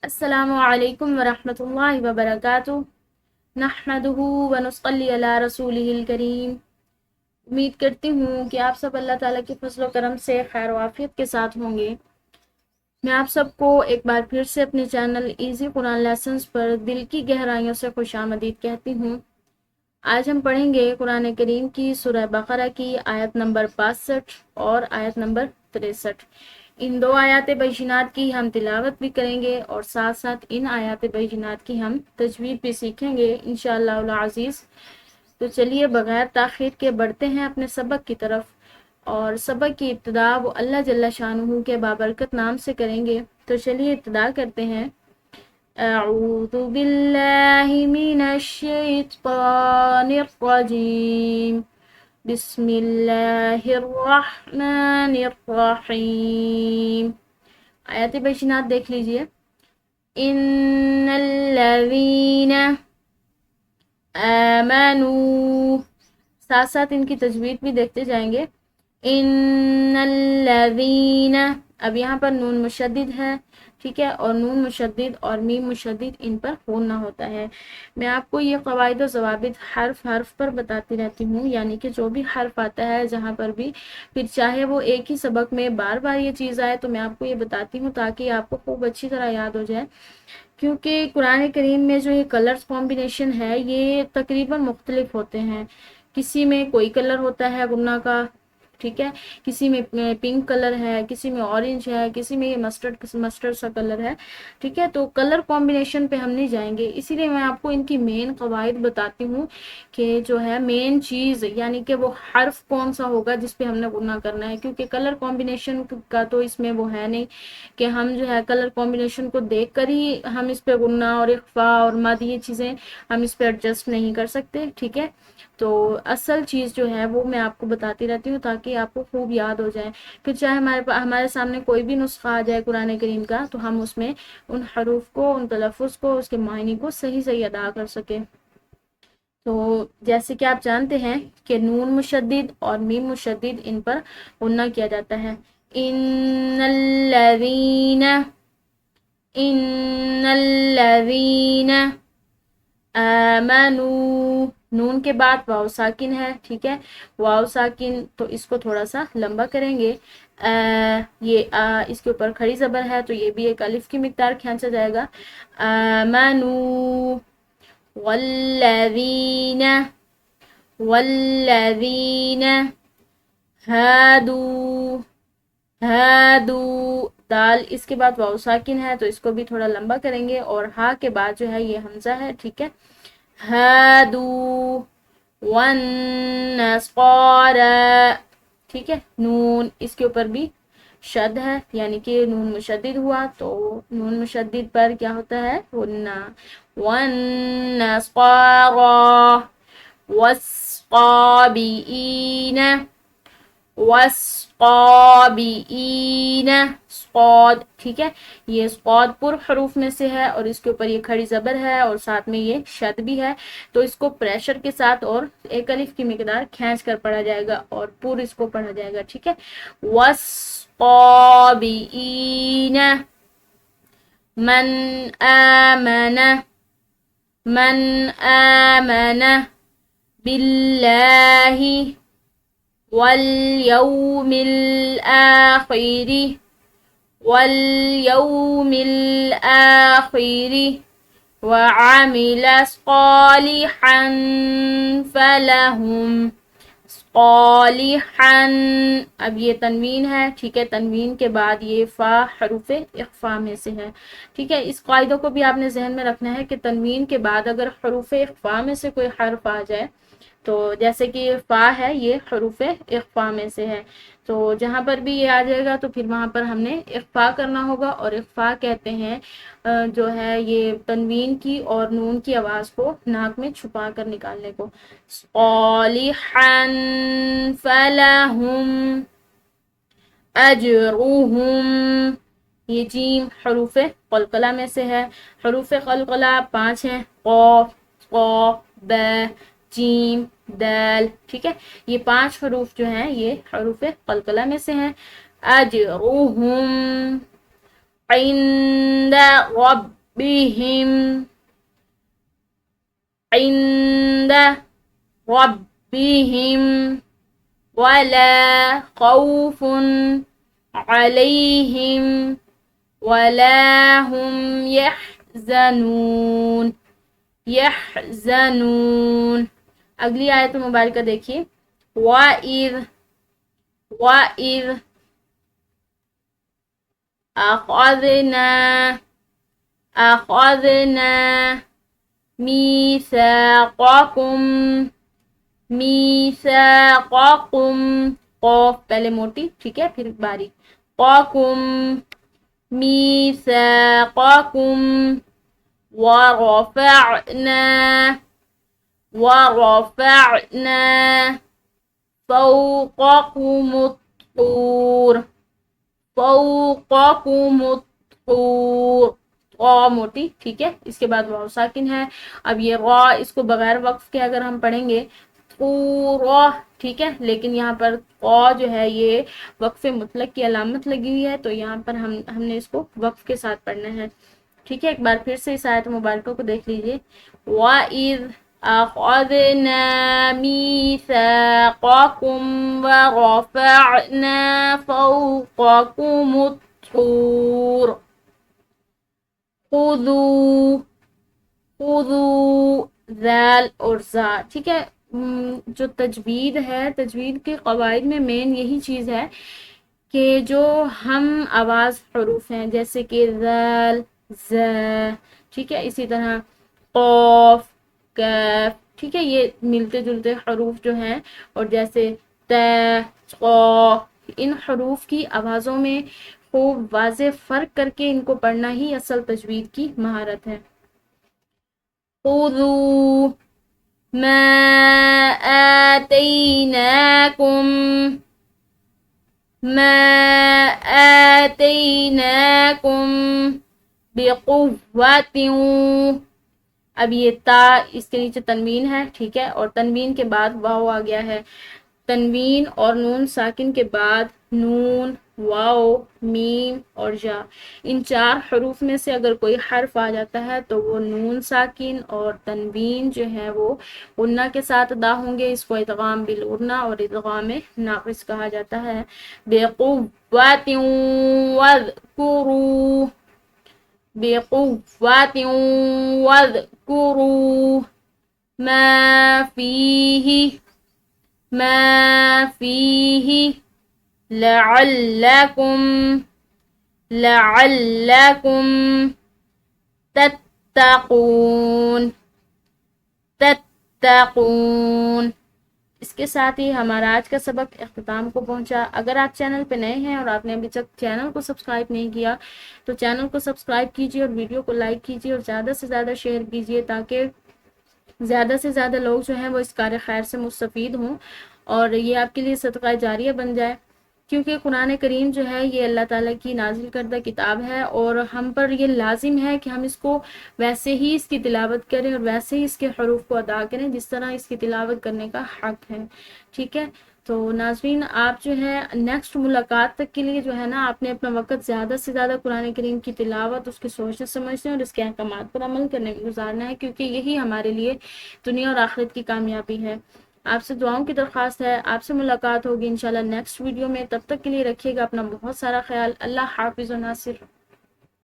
अस्सलामु अलैकुम वरहमतुल्लाहि वबरकातुहू नहमदुहू व नुसल्ली अला रसूलिहिल करीम। उम्मीद करती हूँ कि आप सब अल्लाह ताला के फजल करम से खैर वाफियत के साथ होंगे। मैं आप सबको एक बार फिर से अपने चैनल इजी कुरान लेसन्स पर दिल की गहराइयों से खुशामदीद कहती हूँ। आज हम पढ़ेंगे कुरान करीम की सूरह बकरा की आयत नंबर 65 और आयत नंबर 63। इन दो आयात बैशिनात की हम तिलावत भी करेंगे और साथ साथ इन आयात बैशिनात की हम तजवीद भी सीखेंगे इंशाअल्लाह अज़ीज़। तो चलिए बगैर ताख़ीर के बढ़ते हैं अपने सबक की तरफ, और सबक की इब्तिदा वो अल्लाह जल्ला शानुहु के बाबरकत नाम से करेंगे। तो चलिए इब्तिदा करते हैं। अऊज़ु बिल्लाहि मिनश शैतानिर रजीम, बिस्मिल्लाहिर्रहमानिर्रहीम। आयत बैशिनात देख लीजिए। इन्नल्लज़ीना आमनू, साथ साथ इनकी तजवीद भी देखते जाएंगे। इन्नल्लज़ीना, अब यहाँ पर नून मुशद्दिद है, ठीक है, और नून मुशद्दिद और मीम मुशद्दिद इन पर होना होता है। मैं आपको ये क़वाइद व ज़वाबित हर्फ हर्फ पर बताती रहती हूँ, यानी कि जो भी हर्फ आता है जहाँ पर भी, फिर चाहे वो एक ही सबक में बार बार ये चीज़ आए, तो मैं आपको ये बताती हूँ ताकि आपको खूब अच्छी तरह याद हो जाए। क्योंकि कुरान करीम में जो ये कलर्स कॉम्बिनेशन है ये तकरीबन मुख्तलिफ होते हैं। किसी में कोई कलर होता है गुन्ना का, ठीक है, किसी में पिंक कलर है, किसी में ऑरेंज है, किसी में ये मस्टर्ड सा कलर है, ठीक है। तो कलर कॉम्बिनेशन पे हम नहीं जाएंगे, इसीलिए मैं आपको इनकी मेन कवाइद बताती हूँ कि जो है मेन चीज़, यानी कि वो हर्फ कौन सा होगा जिस पे हमने गुन्ना करना है। क्योंकि कलर कॉम्बिनेशन का तो इसमें वो है नहीं कि हम जो है कलर कॉम्बिनेशन को देख कर ही हम इस पे गुन्ना और इख्फा और मद ये चीज़ें हम इस पे एडजस्ट नहीं कर सकते, ठीक है। तो असल चीज़ जो है वो मैं आपको बताती रहती हूँ ताकि आपको खूब याद हो जाए। फिर चाहे हमारे सामने कोई भी नुस्खा आ जाए कुरान करीम का, तो हम उसमें उन हरूफ को, उन तलफ़ुज़ को, उसके मायने को सही सही अदा कर सकें। तो जैसे कि आप जानते हैं कि नून मुशद्दिद और मीम मुशद्दिद इन पर गुन्ना किया जाता है। इन्नल्लज़ीना, इन्नल्लज़ीना आमनू, नून के बाद वाव साकिन है, ठीक है, वाव साकिन, तो इसको थोड़ा सा लंबा करेंगे। ये इसके ऊपर खड़ी ज़बर है तो ये भी एक अलिफ की मिकदार खींचा जाएगा। आमनू वल्लज़ीना, वल्लज़ीना हादू, हादू, दाल इसके बाद वाव साकिन है तो इसको भी थोड़ा लंबा करेंगे, और हा के बाद जो है ये हमजा है, ठीक है। हादू वन्नस्वारा, ठीक है। नून इसके ऊपर भी शद है, यानी कि नून मुशद्दिद हुआ, तो नून मुशद्दिद पर क्या होता है गुन्ना। वन्नस्वारा वस्साबिईना, वस्साबिईना, स्कॉद, ठीक है। ये स्कॉद पुर हरूफ में से है और इसके ऊपर ये खड़ी ज़बर है और साथ में ये शद भी है, तो इसको प्रेशर के साथ और एक अलिफ की मिकदार खींच कर पढ़ा जाएगा और पुर इसको पढ़ा जाएगा, ठीक है। वस्साबिईना, मन आमना, मन आमना बिल्लाहि वल्यौमिल आखिरी, वल्यौमिल आखिरी वअमिल सालिहन फलहुम, सालिहन, अब ये तनवीन है, ठीक है, तनवीन के बाद ये फा हरूफ इख्फा में से है, ठीक है। इस कायदे को भी आपने जहन में रखना है कि तनवीन के बाद अगर हरूफ इख्फा में से कोई हर्फ आ जाए, तो जैसे कि फा है ये हरूफ इख्फा में से है, तो जहाँ पर भी ये आ जाएगा तो फिर वहाँ पर हमने इख्फा करना होगा। और इख्फा कहते हैं जो है ये तनवीन की और नून की आवाज़ को नाक में छुपा कर निकालने को। सालिहन फलहुम अजरुहुम, ये जीम हरूफ कलकला में से है। हरूफ कलकला 5 हैं, क़ाफ़, क़ाफ़, ब, जीम, दाल, ठीक है। ये 5 हरूफ जो हैं ये हरूफ कलकला में से हैं। अजरुहुम इंद ربهم عند ربهم ولا خوف عليهم ولا هم يحزنون. اگلی آیت مبارکہ دیکھیے. وَإِذْ أَخَذْنَا میثاقکم قوف پہلے موٹی، ٹھیک ہے، پھر باریک. قَاکُم میثاقکم ورفعنا فوقکم الطور موٹی، ٹھیک ہے، اس کے بعد واو ساکن ہے. اب یہ را اس کو بغیر وقف کے اگر ہم پڑھیں گے ٹھیک ہے، لیکن یہاں پر قا جو ہے یہ وقف مطلق کی علامت لگی ہوئی ہے، تو یہاں پر ہم نے اس کو وقف کے ساتھ پڑھنا ہے. ٹھیک ہے، ایک بار پھر سے اس آیت مبارکہ کو دیکھ لیجیے. وَإِذْ أَخَذْنَا مِيثَاقَكُمْ وَرَفَعْنَا فَوْقَكُمُ الطُّورَ خُذُوا ذال اور زا. ٹھیک ہے، جو تجوید ہے، تجوید کے قواعد میں مین یہی چیز ہے کہ جو ہم آواز حروف ہیں جیسے کہ ذال، ز، ٹھیک ہے، اسی طرح قاف، کاف، ٹھیک ہے، یہ ملتے جلتے حروف جو ہیں، اور جیسے ت، قاف، ان حروف کی آوازوں میں خوب واضح فرق کر کے ان کو پڑھنا ہی اصل تجوید کی مہارت ہے. خُذُوا ما آتَيْنَاكُمْ بِقُوَّةٍ. اب یہ تا اس کے نیچے تنوین ہے، ٹھیک ہے، اور تنوین کے بعد واو آ گیا ہے. تنوین اور نون ساکن کے بعد نون، واو، میم اور یا، ان چار حروف میں سے اگر کوئی حرف آ جاتا ہے تو وہ نون ساکن اور تنوین جو ہے وہ غنہ کے ساتھ ادا ہوں گے. اس کو ادغام بالغنہ اور ادغام ناقص کہا جاتا ہے. بِقُوَّةٍ وَاذْكُرُوا مَا فِيهِ لَعَلَّكُمْ تَتَّقُونَ. اس کے ساتھ ہی ہمارا آج کا سبق اختتام کو پہنچا. اگر آپ چینل پہ نئے ہیں اور آپ نے ابھی تک چینل کو سبسکرائب نہیں کیا تو چینل کو سبسکرائب کیجیے اور ویڈیو کو لائک کیجیے اور زیادہ سے زیادہ شیئر کیجیے تاکہ زیادہ سے زیادہ لوگ جو ہیں وہ اس کار خیر سے مستفید ہوں اور یہ آپ کے لیے صدقہ جاریہ بن جائے. کیونکہ قرآن کریم جو ہے یہ اللہ تعالیٰ کی نازل کردہ کتاب ہے اور ہم پر یہ لازم ہے کہ ہم اس کو ویسے ہی اس کی تلاوت کریں اور ویسے ہی اس کے حروف کو ادا کریں جس طرح اس کی تلاوت کرنے کا حق ہے. ٹھیک ہے، تو ناظرین آپ جو ہے نیکسٹ ملاقات تک کے لیے جو ہے نا آپ نے اپنا وقت زیادہ سے زیادہ قرآن کریم کی تلاوت، اس کے سوچنے سمجھنے اور اس کے احکامات پر عمل کرنے میں گزارنا ہے، کیونکہ یہی ہمارے لیے دنیا اور آخرت کی کامیابی ہے. آپ سے دعاؤں کی درخواست ہے. آپ سے ملاقات ہوگی انشاءاللہ نیکسٹ ویڈیو میں. تب تک کے لیے رکھیے گا اپنا بہت سارا خیال. اللہ حافظ و ناصر.